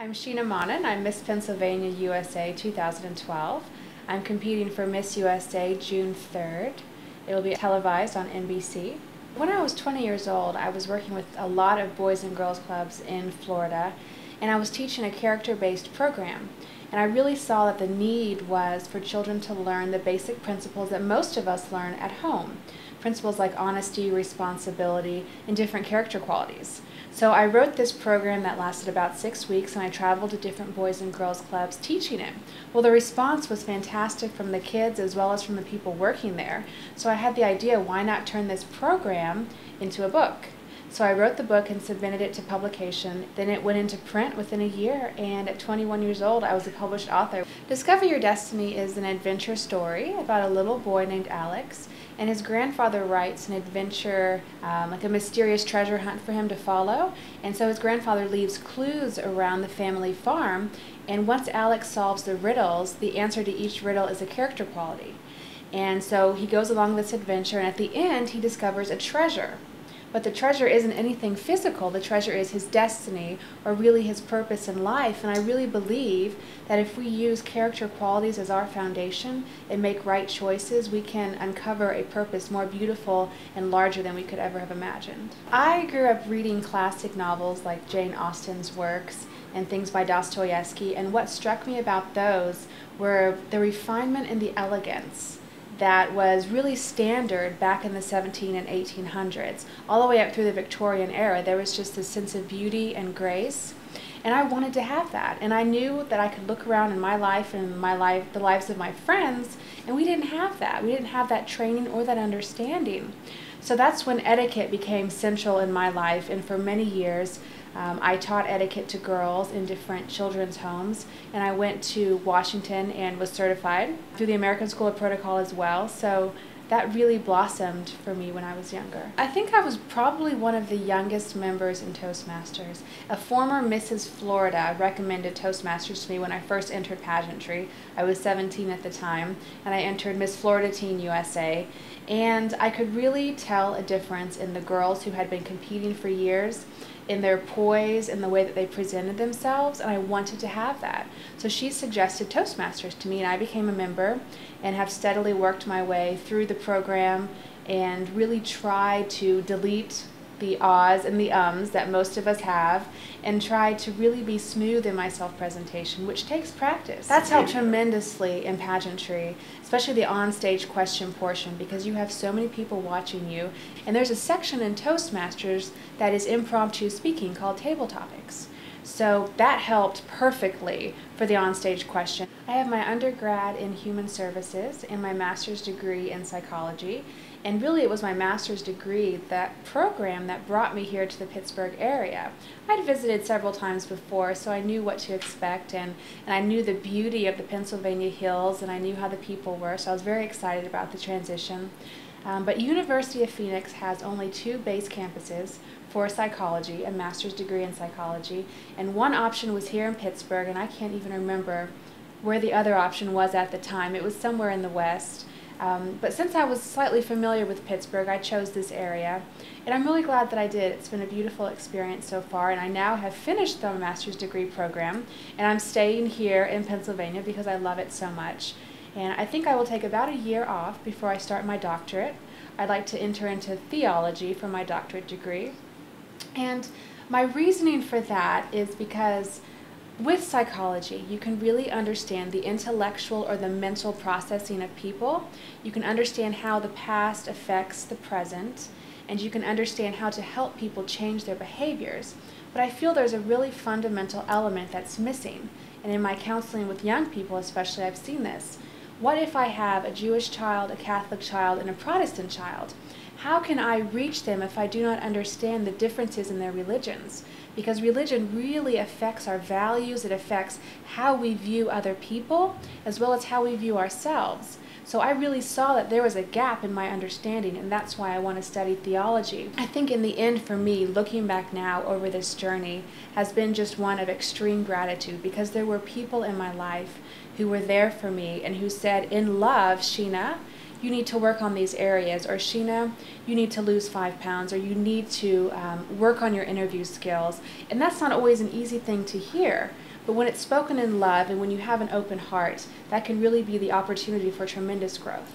I'm Sheena Monnin. I'm Miss Pennsylvania USA 2012. I'm competing for Miss USA June 3rd. It will be televised on NBC. When I was 20 years old, I was working with a lot of boys and girls clubs in Florida, and I was teaching a character-based program. And I really saw that the need was for children to learn the basic principles that most of us learn at home. Principles like honesty, responsibility, and different character qualities. So I wrote this program that lasted about 6 weeks, and I traveled to different boys and girls clubs teaching it. Well, the response was fantastic from the kids as well as from the people working there. So I had the idea, why not turn this program into a book? So I wrote the book and submitted it to publication. Then it went into print within a year, and at 21 years old, I was a published author. Discover Your Destiny is an adventure story about a little boy named Alex, and his grandfather writes an adventure, like a mysterious treasure hunt for him to follow. And so his grandfather leaves clues around the family farm, and once Alex solves the riddles, the answer to each riddle is a character quality. And so he goes along this adventure, and at the end, he discovers a treasure. But the treasure isn't anything physical. The treasure is his destiny, or really his purpose in life. And I really believe that if we use character qualities as our foundation and make right choices, we can uncover a purpose more beautiful and larger than we could ever have imagined. I grew up reading classic novels like Jane Austen's works and things by Dostoevsky, and what struck me about those were the refinement and the elegance that was really standard back in the 1700s and 1800s. All the way up through the Victorian era, there was just this sense of beauty and grace. And I wanted to have that. And I knew that I could look around in my life and the lives of my friends, and we didn't have that. We didn't have that training or that understanding. So that's when etiquette became central in my life, and for many years I taught etiquette to girls in different children's homes, and I went to Washington and was certified through the American School of Protocol as well. So that really blossomed for me when I was younger. I think I was probably one of the youngest members in Toastmasters. A former Mrs. Florida recommended Toastmasters to me when I first entered pageantry. I was 17 at the time, and I entered Miss Florida Teen USA. And I could really tell a difference in the girls who had been competing for years, in their poise and the way that they presented themselves, and I wanted to have that. So she suggested Toastmasters to me, and I became a member and have steadily worked my way through the program and really tried to delete the ahs and the ums that most of us have, and try to really be smooth in my self-presentation, which takes practice. That's helped tremendously in pageantry, especially the on-stage question portion, because you have so many people watching you. And there's a section in Toastmasters that is impromptu speaking called Table Topics. So that helped perfectly for the on-stage question. I have my undergrad in human services and my master's degree in psychology. And really it was my master's degree, that program, that brought me here to the Pittsburgh area. I'd visited several times before, so I knew what to expect, and I knew the beauty of the Pennsylvania hills, and I knew how the people were, so I was very excited about the transition. But University of Phoenix has only 2 base campuses for psychology, a master's degree in psychology, and one option was here in Pittsburgh, and I can't even remember where the other option was at the time. It was somewhere in the West. But since I was slightly familiar with Pittsburgh, I chose this area, and I'm really glad that I did. It's been a beautiful experience so far, and I now have finished the master's degree program, and I'm staying here in Pennsylvania because I love it so much. And I think I will take about a year off before I start my doctorate. I'd like to enter into theology for my doctorate degree. And my reasoning for that is because with psychology, you can really understand the intellectual or the mental processing of people. You can understand how the past affects the present, and you can understand how to help people change their behaviors. But I feel there's a really fundamental element that's missing. And in my counseling with young people especially, I've seen this. What if I have a Jewish child, a Catholic child, and a Protestant child? How can I reach them if I do not understand the differences in their religions? Because religion really affects our values, it affects how we view other people, as well as how we view ourselves. So I really saw that there was a gap in my understanding, and that's why I want to study theology. I think in the end for me, looking back now over this journey, has been just one of extreme gratitude, because there were people in my life who were there for me and who said, in love, Sheena, you need to work on these areas, or Sheena, you need to lose 5 pounds, or you need to work on your interview skills. And that's not always an easy thing to hear. But when it's spoken in love and when you have an open heart, that can really be the opportunity for tremendous growth.